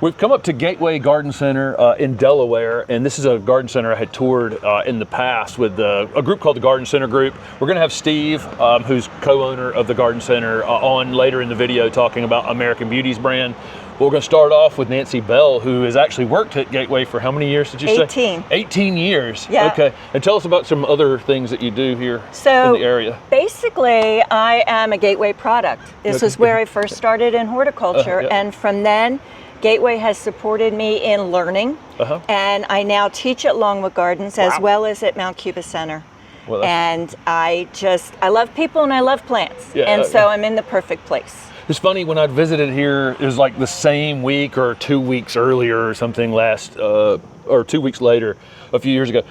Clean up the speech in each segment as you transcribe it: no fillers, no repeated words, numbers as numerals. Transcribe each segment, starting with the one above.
We've come up to Gateway Garden Center in Delaware, and this is a garden center I had toured in the past with a group called the Garden Center Group. We're going to have Steve, who's co-owner of the Garden Center, on later in the video talking about American Beauty's brand. But we're going to start off with Nancy Bell, who has actually worked at Gateway for how many years did you say? 18. 18 years. Yeah. Okay. And tell us about some other things that you do here in the area. Basically, I am a Gateway product. This is where I first started in horticulture, and from then, Gateway has supported me in learning, and I now teach at Longwood Gardens as well as at Mount Cuba Center. Well, and I love people and I love plants, and so I'm in the perfect place. It's funny, when I visited here, it was like the same week or 2 weeks earlier or something or 2 weeks later, a few years ago.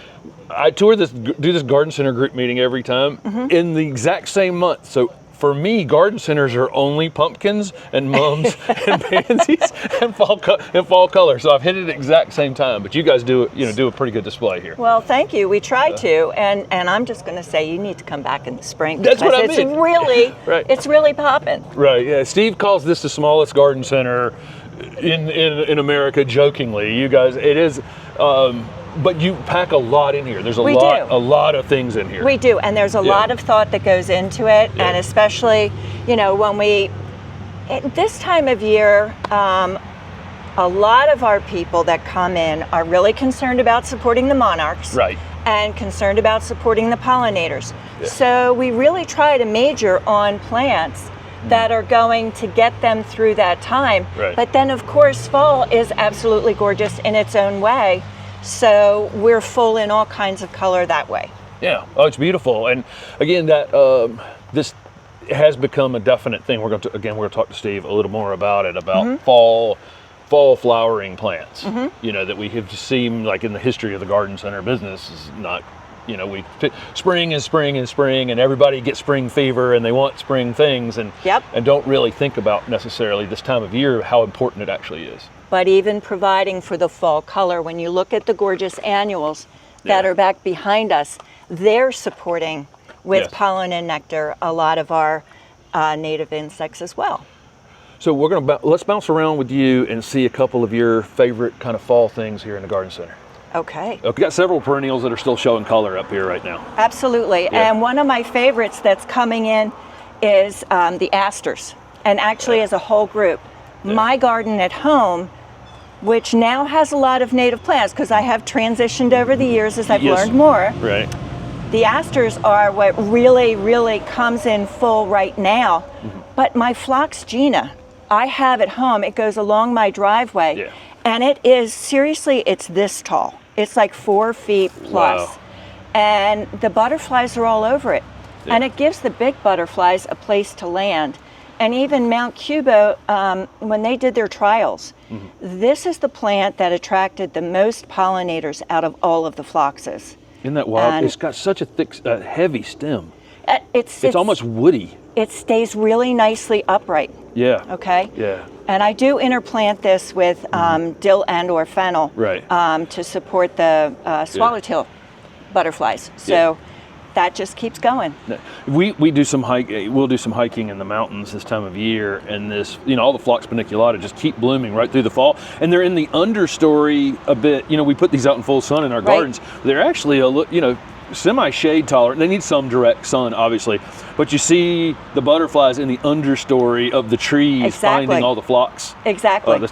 I do this garden center group meeting every time in the exact same month. So for me, garden centers are only pumpkins and mums and pansies and fall color. So I've hit it at the exact same time. But you guys do a pretty good display here. Well, thank you. We try to, and I'm just going to say you need to come back in the spring. That's what I mean. It's really, it's really popping. Right. Yeah. Steve calls this the smallest garden center in America, jokingly. You guys, it is. But you pack a lot in here. There's a lot of things in here. We do, and there's a lot of thought that goes into it, and especially, when at this time of year, a lot of our people that come in are really concerned about supporting the monarchs, and concerned about supporting the pollinators. So we really try to major on plants that are going to get them through that time. But then, of course, fall is absolutely gorgeous in its own way. So we're full in all kinds of color that way. Yeah, oh, it's beautiful. And again, that this has become a definite thing. We're going to talk to Steve a little more about it, about fall flowering plants. That we have seen, like in the history of the garden center business, is not. Spring is spring is spring, and everybody gets spring fever and they want spring things, and don't really think about necessarily this time of year how important it actually is. But even providing for the fall color, when you look at the gorgeous annuals that are back behind us, they're supporting with pollen and nectar a lot of our native insects as well. So let's bounce around with you and see a couple of your favorite kind of fall things here in the garden center. Okay. We've got several perennials that are still showing color up here right now. Absolutely. Yeah. And one of my favorites that's coming in is the asters, and actually as a whole group. My garden at home, which now has a lot of native plants because I have transitioned over the years as I've learned more. Right. The asters are what really, really comes in full right now. But my Phlox Gina, I have at home. It goes along my driveway. And it is, seriously, it's this tall. It's like 4 feet plus. Wow. And the butterflies are all over it. And it gives the big butterflies a place to land. And even Mount Cuba, when they did their trials, this is the plant that attracted the most pollinators out of all of the phloxes. Isn't that wild? And it's got such a thick, heavy stem. It's almost woody. It stays really nicely upright. Yeah. Okay? Yeah. And I do interplant this with dill and or fennel to support the swallowtail butterflies. So that just keeps going. We do some hiking. We'll do some hiking in the mountains this time of year, and this, all the Phlox paniculata just keep blooming right through the fall, and they're in the understory a bit. We put these out in full sun in our gardens. They're actually semi-shade tolerant. They need some direct sun, obviously, but you see the butterflies in the understory of the trees finding all the phlox. This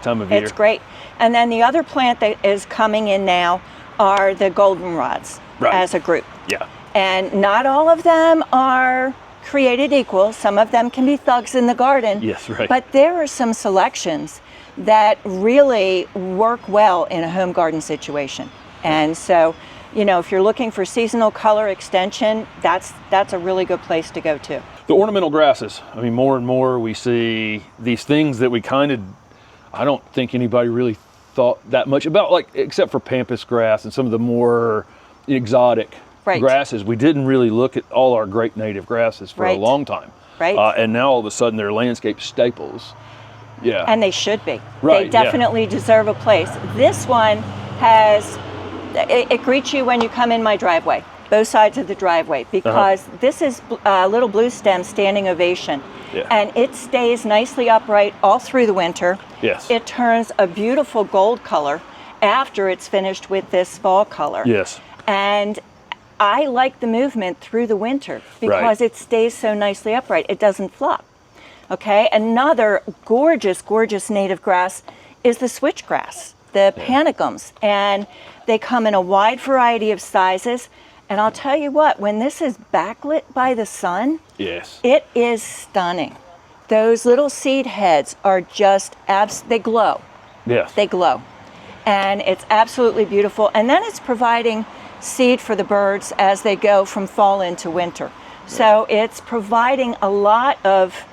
time of year. It's great. And then the other plant that is coming in now are the goldenrods as a group. Yeah. And not all of them are created equal. Some of them can be thugs in the garden. Yes, right. But there are some selections that really work well in a home garden situation. And so, if you're looking for seasonal color extension, that's a really good place to go to. The ornamental grasses. I mean, more and more we see these things that we I don't think anybody really thought that much about, except for pampas grass and some of the more exotic grasses. We didn't really look at all our great native grasses for a long time. And now all of a sudden they're landscape staples. Yeah. And they should be. They definitely deserve a place. This one it greets you when you come in my driveway. both sides of the driveway, because this is little blue stem standing ovation. Yeah. And it stays nicely upright all through the winter. Yes. It turns a beautiful gold color after it's finished with this fall color. Yes. And I like the movement through the winter because it stays so nicely upright. It doesn't flop. Okay, another gorgeous, gorgeous native grass is the switchgrass, the panicums. And they come in a wide variety of sizes. And I'll tell you what, when this is backlit by the sun, Yes. it is stunning. Those little seed heads are just, they glow. Yes. They glow. And it's absolutely beautiful. And then it's providing seed for the birds as they go from fall into winter. So it's providing a lot of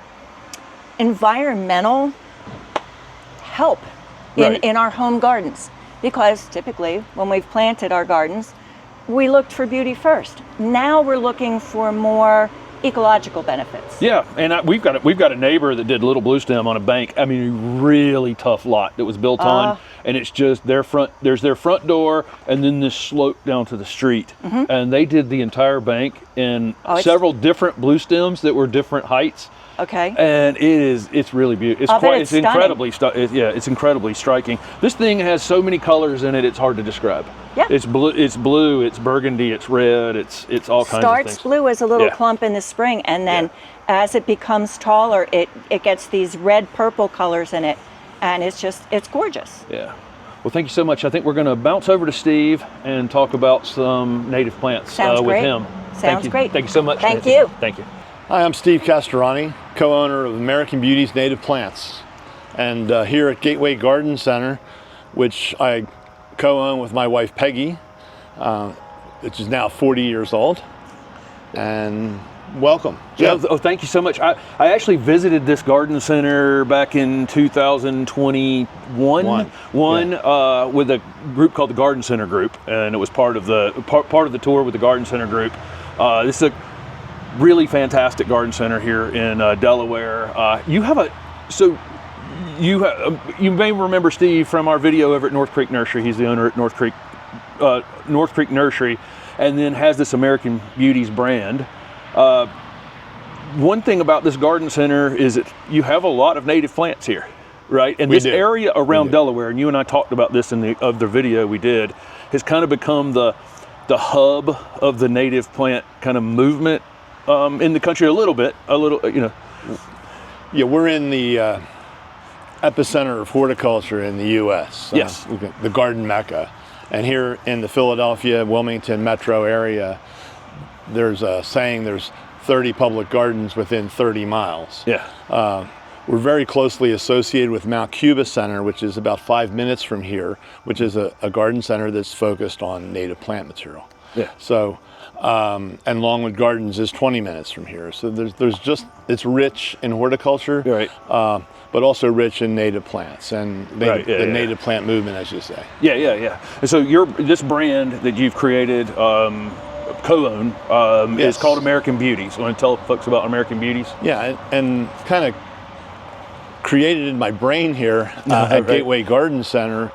environmental help in our home gardens. Because typically when we've planted our gardens, we looked for beauty first. Now we're looking for more ecological benefits. Yeah, and we've got a neighbor that did little blue stem on a bank. I mean, a really tough lot that was built on, and it's just there's their front door and then this slope down to the street. And they did the entire bank in several different blue stems that were different heights. Okay. And it's really beautiful. It's incredibly it's incredibly striking. This thing has so many colors in it, it's hard to describe. Yeah. It's blue, it's burgundy, it's red, it's all kinds of things. Starts blue as a little clump in the spring, and then as it becomes taller, it gets these red purple colors in it, and it's gorgeous. Yeah. Well, thank you so much. I think we're going to bounce over to Steve and talk about some native plants with him. Sounds great. Thank you so much. Thank you. Thank you. Hi, I'm Steve Castorani, co-owner of American Beauty's Native Plants. And here at Gateway Garden Center, which I co-own with my wife Peggy, which is now 40 years old. And welcome. Yeah. Oh, thank you so much. I actually visited this garden center back in 2021 with a group called the Garden Center Group, and it was part of the tour with the Garden Center Group. This is a really fantastic garden center here in Delaware. You may remember Steve from our video over at North Creek Nursery. He's the owner at North Creek Nursery, and then has this American Beauties brand. One thing about this garden center is that you have a lot of native plants here, right? And this area around Delaware, and you and I talked about this in the video we did, has kind of become the hub of the native plant kind of movement in the country a little, you know. Yeah, we're in the epicenter of horticulture in the U.S. Yes. The garden mecca. And here in the Philadelphia, Wilmington metro area, there's a saying there's 30 public gardens within 30 miles. Yeah. We're very closely associated with Mount Cuba Center, which is about 5 minutes from here, which is a garden center that's focused on native plant material. Yeah. So, and Longwood Gardens is 20 minutes from here. So there's just, it's rich in horticulture, right. But also rich in native plants and the native plant movement, as you say. Yeah. And so this brand that you've created, co-own, is called American Beauties. Want to tell folks about American Beauties? Yeah, and kind of created in my brain here at Gateway Garden Center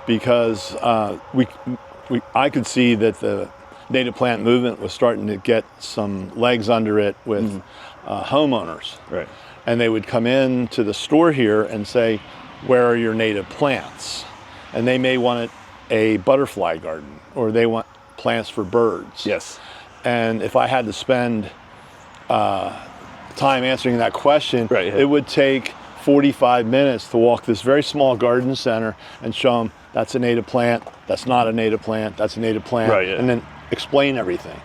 because I could see that the native plant movement was starting to get some legs under it with homeowners. Right. And they would come in to the store here and say, where are your native plants? And they may want a butterfly garden, or they want plants for birds. Yes. And if I had to spend time answering that question, it would take 45 minutes to walk this very small garden center and show them that's a native plant, that's not a native plant, that's a native plant, and then explain everything.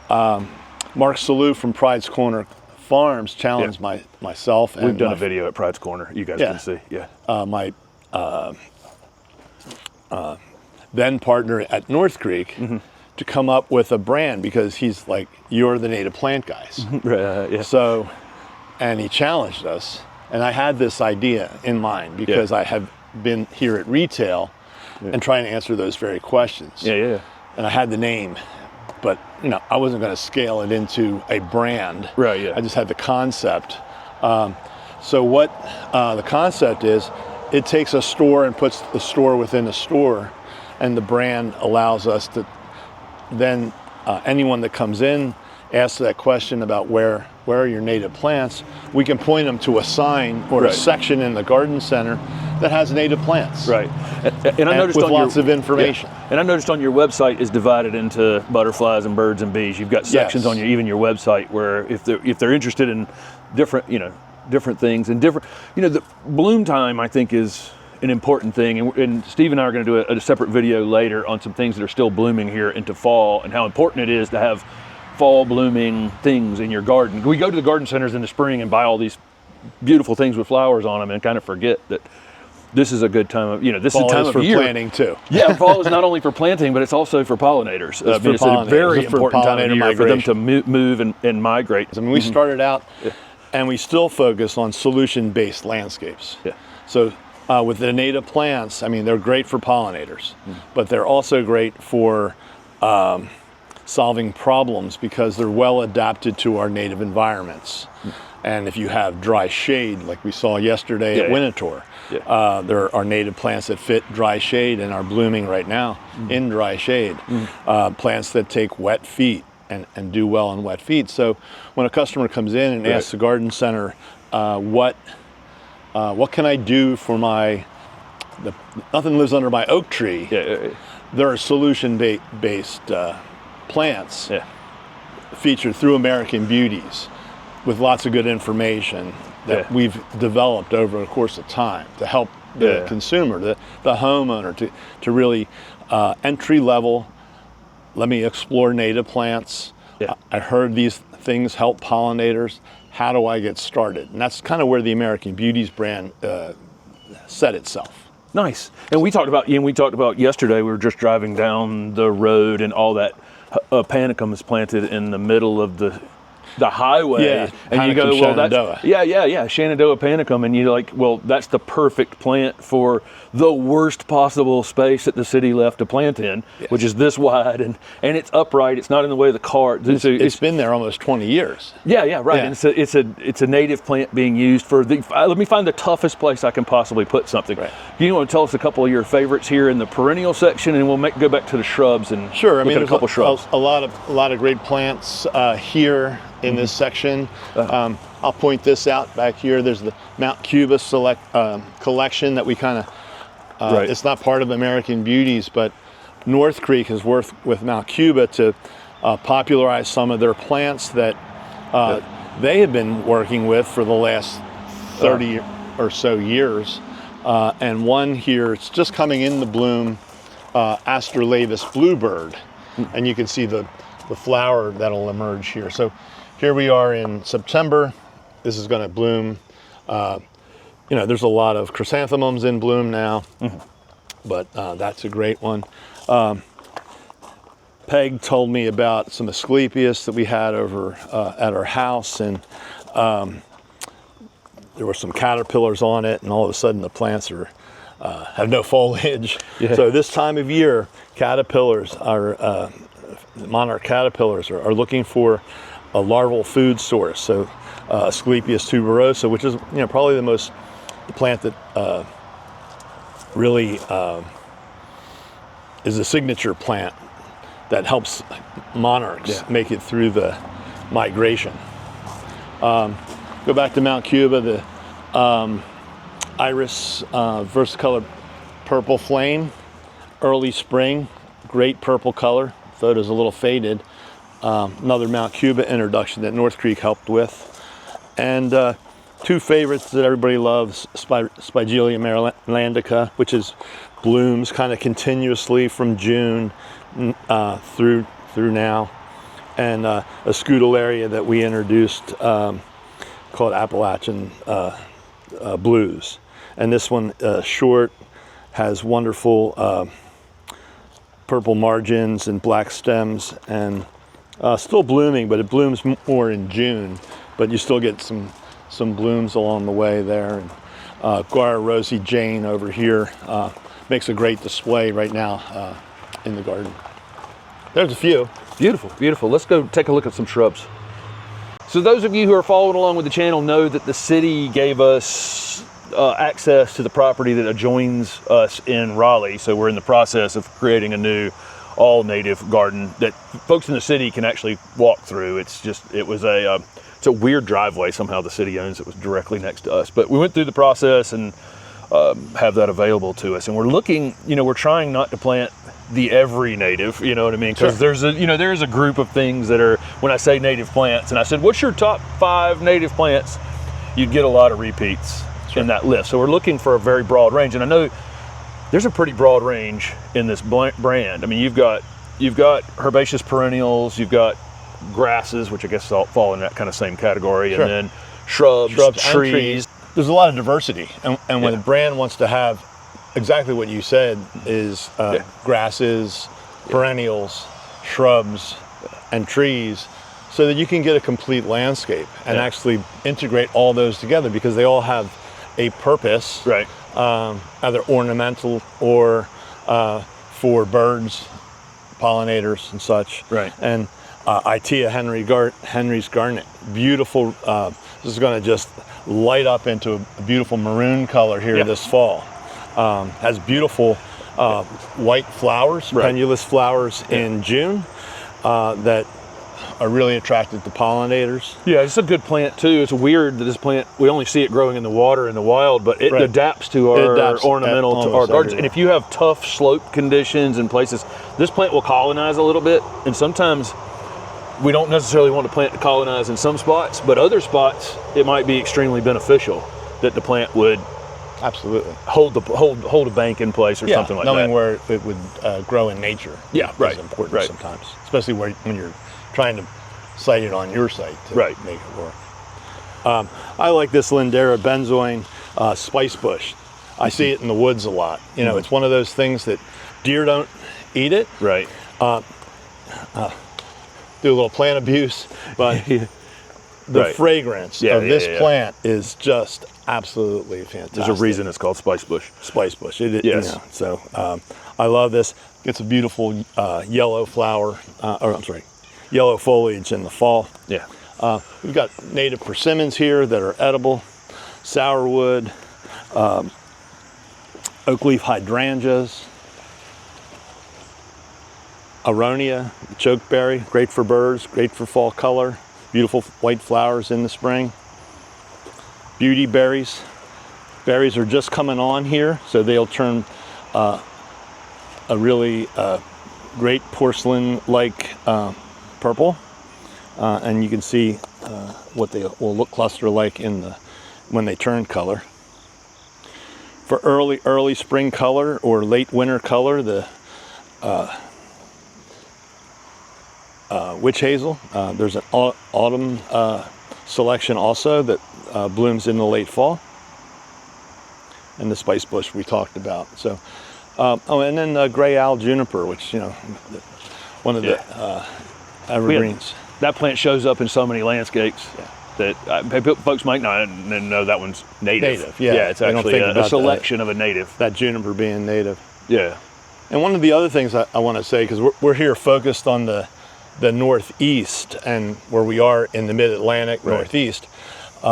Mark Salute from Pride's Corner Farms challenged myself. And we've done a video at Pride's Corner, you guys can see. My then partner at North Creek to come up with a brand, because he's like, you're the native plant guys. So, and he challenged us, and I had this idea in mind because I have been here at retail and trying to answer those very questions. And I had the name, but I wasn't going to scale it into a brand. I just had the concept. So what the concept is, it takes a store and puts the store within a store, and the brand allows us to then anyone that comes in asks that question about where are your native plants, we can point them to a sign or a section in the garden center that has native plants. Right. And I noticed with on lots of information. Yeah. And I noticed on your website is divided into butterflies and birds and bees. You've got sections on your website where if they're interested in different things and different, the bloom time, I think, is an important thing. And Steve and I are going to do a separate video later on some things that are still blooming here into fall and how important it is to have fall blooming things in your garden. We go to the garden centers in the spring and buy all these beautiful things with flowers on them and kind of forget that this is a good time of, this fall is the time is of for year. Planting too. Yeah, fall is not only for planting, but it's also for pollinators. It's a very important time of year for them to move and migrate. I mean, we started out and we still focus on solution-based landscapes. Yeah. So with the native plants, I mean, they're great for pollinators, but they're also great for solving problems because they're well adapted to our native environments. And if you have dry shade, like we saw yesterday at Winterthur, there are native plants that fit dry shade and are blooming right now in dry shade. Plants that take wet feet and do well in wet feet. So when a customer comes in and asks the garden center, what can I do for nothing lives under my oak tree. There are solution-based plants featured through American Beauties with lots of good information that we've developed over the course of time to help the consumer, the homeowner, to really entry level. Let me explore native plants. I heard these things help pollinators. How do I get started? And that's kind of where the American Beauties brand set itself. Nice. And we talked about yesterday, we were just driving down the road and all that panicum is planted in the middle of the highway, and you go, well, that's Shenandoah panicum, and you're like, well, that's the perfect plant for the worst possible space that the city left to plant in, which is this wide, and it's upright. It's not in the way of the car. It's been there almost 20 years. And it's a native plant being used for let me find the toughest place I can possibly put something. You want to tell us a couple of your favorites here in the perennial section, and we'll go back to the shrubs and sure. I mean, there's a couple shrubs. A lot of great plants here in this section. I'll point this out back here. There's the Mount Cuba collection that we kind of, it's not part of American Beauties, but North Creek has worked with Mount Cuba to popularize some of their plants that they have been working with for the last 30 or so years. And one here, it's just coming into bloom, Astrolatus bluebird. And you can see the flower that'll emerge here. So here we are in September. This is going to bloom. There's a lot of chrysanthemums in bloom now, but that's a great one. Peg told me about some Asclepias that we had over at our house, and there were some caterpillars on it, and all of a sudden the plants have no foliage. So this time of year, caterpillars monarch caterpillars are looking for a larval food source. So Asclepias tuberosa, which is probably the plant that really is a signature plant that helps monarchs make it through the migration. Go back to Mount Cuba, the Iris versicolor purple flame, early spring, great purple color. Photo's a little faded. Another Mount Cuba introduction that North Creek helped with. And two favorites that everybody loves, Spigelia marylandica, which blooms kind of continuously from June through now, and a Scutellaria that we introduced called Appalachian Blues. And this one, short, has wonderful purple margins and black stems, and still blooming, but it blooms more in June, but you still get some blooms along the way there. And Guara Rosie Jane over here makes a great display right now in the garden. There's a few. Beautiful, beautiful. Let's go take a look at some shrubs. So those of you who are following along with the channel know that the city gave us access to the property that adjoins us in Raleigh. So we're in the process of creating a new all native garden that folks in the city can actually walk through. It's a weird driveway. Somehow the city owns it. Was directly next to us, but we went through the process and have that available to us. And we're looking, we're trying not to plant the every native, you know what I mean? Because there's a group of things that are, when I say native plants, and I said, what's your top 5 native plants? You'd get a lot of repeats in that list. So we're looking for a very broad range. And I know there's a pretty broad range in this brand. I mean, you've got herbaceous perennials, you've got grasses, which I guess fall in that kind of same category, and then shrubs, trees. There's a lot of diversity. And when a brand wants to have exactly what you said is grasses, perennials, shrubs, and trees, so that you can get a complete landscape and actually integrate all those together, because they all have a purpose, right? Either ornamental or for birds, pollinators, and such. Right. And Itea Henry's garnet, beautiful. This is going to just light up into a beautiful maroon color here this fall. Has beautiful white flowers, pendulous flowers in June that are really attracted to pollinators. Yeah, it's a good plant too. It's weird that this plant, we only see it growing in the water in the wild, but it adapts to our ornamental, to our gardens. And if you have tough slope conditions and places, this plant will colonize a little bit. And sometimes we don't necessarily want the plant to colonize in some spots, but other spots it might be extremely beneficial that the plant would absolutely hold a bank in place or something like that. Knowing where it would grow in nature. Yeah, right. Is important sometimes, especially when you're trying to site it on your site to make it work. I like this Lindera benzoin spice bush. I see it in the woods a lot. It's one of those things that deer don't eat it. Right. Do a little plant abuse, but the fragrance of this plant is just absolutely fantastic. There's a reason it's called spice bush. Spice bush. So I love this. It's a beautiful yellow flower, yellow foliage in the fall. Yeah. We've got native persimmons here that are edible, sourwood, oak leaf hydrangeas, aronia, chokeberry, great for birds, great for fall color, beautiful white flowers in the spring. Beauty berries. Berries are just coming on here, so they'll turn a really great porcelain-like purple, and you can see what they will look cluster like when they turn color. For early spring color or late winter color, the witch hazel. There's an autumn selection also that blooms in the late fall, and the spice bush we talked about. So, and then gray owl juniper, which one of the evergreens. That plant shows up in so many landscapes that folks might not know that one's native. Yeah, it's actually a selection of a native. That juniper being native. Yeah. And one of the other things I want to say, because we're here focused on the Northeast and where we are in the Mid-Atlantic Northeast,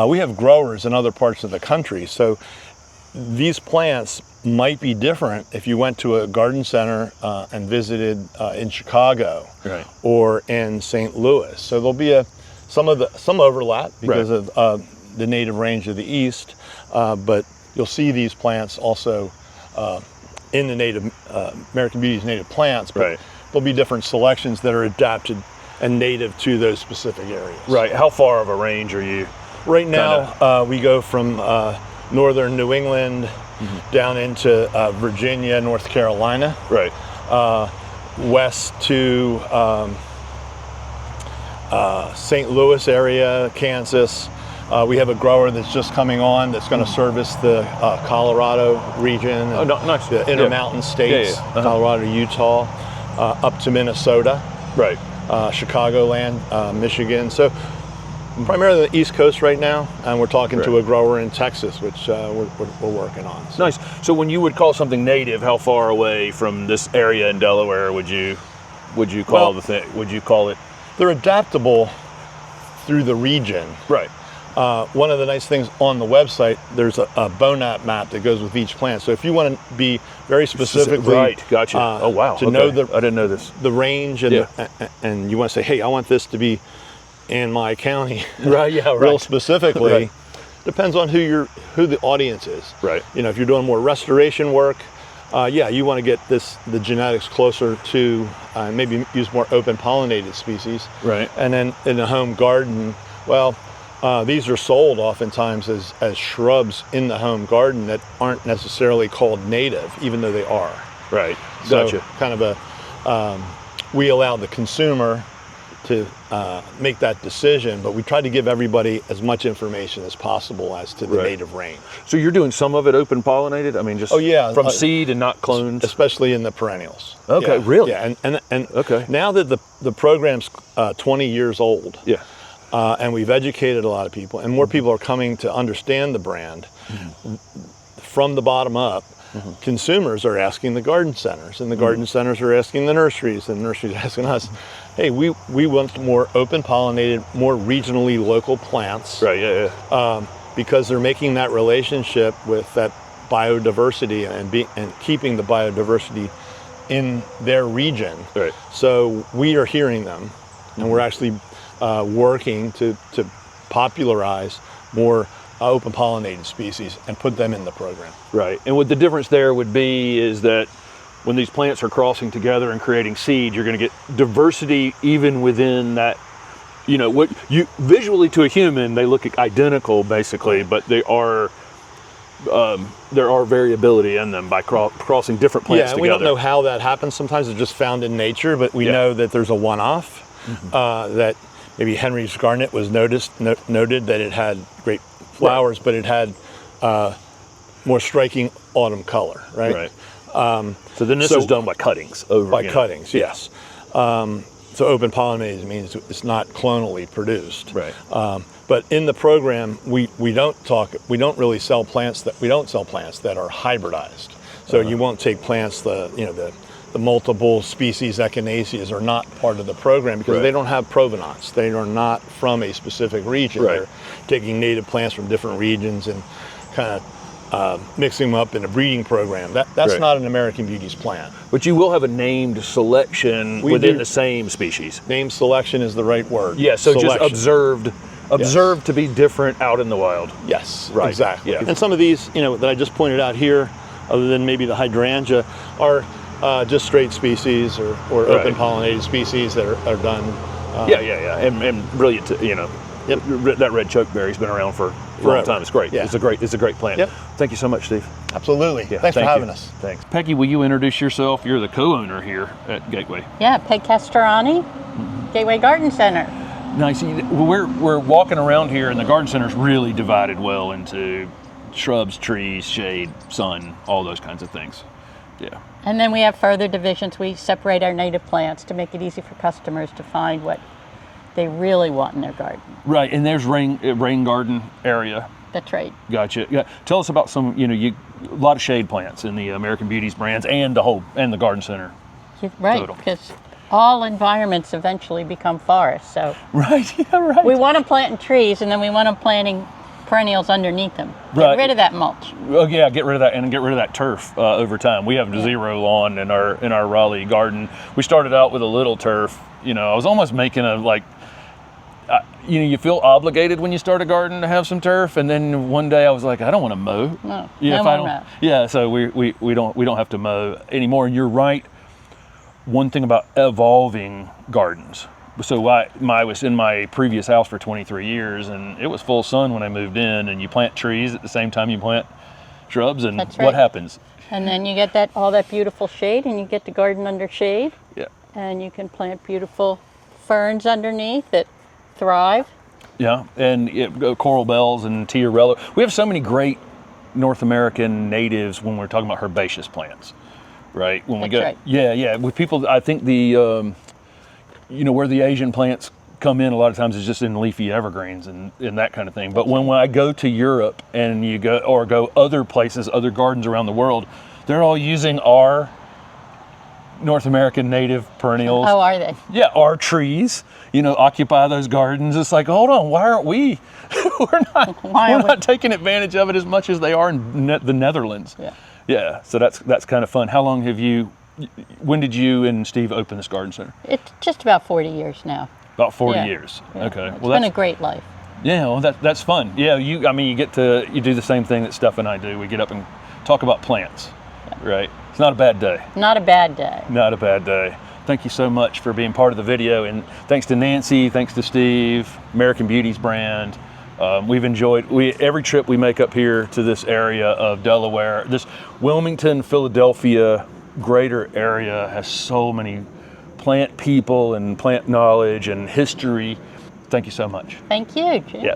we have growers in other parts of the country. So these plants might be different if you went to a garden center and visited in Chicago or in St. Louis. So there'll be some overlap because of the native range of the East, but you'll see these plants also in the native American Beauty's native plants. But there'll be different selections that are adapted and native to those specific areas. Right. How far of a range are you? Right now, we go from northern New England down into Virginia, North Carolina. Right. West to St. Louis area, Kansas. We have a grower that's just coming on that's going to service the Colorado region. Oh, nice. The Intermountain states, Colorado, Utah, up to Minnesota. Right. Chicagoland, Michigan. So primarily the East Coast right now, and we're talking to a grower in Texas, which we're working on. So. Nice. So when you would call something native, how far away from this area in Delaware would you call the thing? Would you call it? They're adaptable through the region. Right. one of the nice things on the website, there's a bonap map that goes with each plant. So if you want to be very specifically, right, gotcha. Oh wow, to know the I didn't know this, the range, and and you want to say, hey, I want this to be in my county, right? Yeah, right. Real specifically. Right. Depends on who the audience is. Right. You know, if you're doing more restoration work, you want to get the genetics closer to maybe use more open pollinated species. Right. And then in the home garden, well, these are sold oftentimes as shrubs in the home garden that aren't necessarily called native, even though they are. Right. So Gotcha. kind of we allow the consumer to make that decision, but we try to give everybody as much information as possible as to the native range. So you're doing some of it open pollinated? I mean, just from seed and not clones? Especially in the perennials. Okay, yeah. really? Yeah, and okay. Now that the program's 20 years old, and we've educated a lot of people, and more people are coming to understand the brand from the bottom up. Consumers are asking the garden centers, and the garden centers are asking the nurseries, and the nurseries are asking us, hey, we want more open pollinated, more regionally local plants. Right, because they're making that relationship with that biodiversity and keeping the biodiversity in their region. Right. So we are hearing them, and we're actually working to popularize more open pollinated species and put them in the program. Right. And what the difference there would be is that when these plants are crossing together and creating seed, you're going to get diversity even within that. You know, what you visually to a human, they look identical basically, but they are there are variability in them by crossing different plants together. We don't know how that happens. Sometimes it's just found in nature, but we know that there's a one-off. That maybe Henry's garnet was noted that it had great flowers, but it had more striking autumn color, right? So then this is done by cuttings. Cuttings, yes. So open pollinated means it's not clonally produced. Right. But in the program, we don't really sell plants that are hybridized. So you won't take plants the multiple species echinacеas are not part of the program because they don't have provenance. They are not from a specific region. They're taking native plants from different regions and kind of mixing them up in a breeding program. That's not an American Beauties plant. But you will have a named selection within the same species. Named selection is the right word. Yeah, so selection. Just observed to be different out in the wild. Yes, right. Exactly. Yeah. And some of these, that I just pointed out here, other than maybe the hydrangea, are just straight species or open pollinated species that are done. And brilliant. That red chokeberry's been around for a long time. It's great. Yeah. It's a great plant. Yep. Thank you so much, Steve. Absolutely. Yeah, Thanks for having us. Thanks. Peggy, will you introduce yourself? You're the co-owner here at Gateway. Yeah, Peg Castorani, Gateway Garden Center. Nice. We're walking around here, and the garden center's really divided well into shrubs, trees, shade, sun, all those kinds of things. Yeah. And then we have further divisions. We separate our native plants to make it easy for customers to find what they really want in their garden. Right, and there's rain garden area. That's right. Gotcha. Yeah. Tell us about some, a lot of shade plants in the American Beauties brands and the garden center. Right, because all environments eventually become forests. So right, yeah, right. We want them planting trees, and then we want them planting perennials underneath them. Get rid of that mulch. Oh yeah, get rid of that and get rid of that turf over time. We have zero lawn in our Raleigh garden. We started out with a little turf. I was almost making you feel obligated when you start a garden to have some turf, and then one day I was like, I don't want to mow. No, so we don't have to mow anymore. And you're right. One thing about evolving gardens. So I was in my previous house for 23 years, and it was full sun when I moved in, and you plant trees at the same time you plant shrubs, and what happens? And then you get all that beautiful shade, and you get the garden under shade. Yeah. And you can plant beautiful ferns underneath that thrive. Yeah, and coral bells and tiarello. We have so many great North American natives when we're talking about herbaceous plants, right? Yeah. With people, I think the where the Asian plants come in a lot of times is just in leafy evergreens and that kind of thing. But when I go to Europe and you go other places, other gardens around the world, they're all using our North American native perennials. Oh, are they? Yeah, our trees, you know, occupy those gardens. It's like, hold on, why aren't we? we're not taking advantage of it as much as they are in the Netherlands. Yeah. Yeah, so that's kind of fun. How long have you? When did you and Steve open this garden center? It's just about 40 years now. About 40 Yeah. years. Yeah. Okay. It's been a great life. Yeah, well, that's fun. Yeah, you do the same thing that Steph and I do. We get up and talk about plants, right? It's not a bad day. Not a bad day. Not a bad day. Thank you so much for being part of the video, and thanks to Nancy, thanks to Steve, American Beauty's brand. We've enjoyed every trip we make up here to this area of Delaware. This Wilmington, Philadelphia, greater area has so many plant people and plant knowledge and history. Thank you so much. Thank you, Jim. Yeah.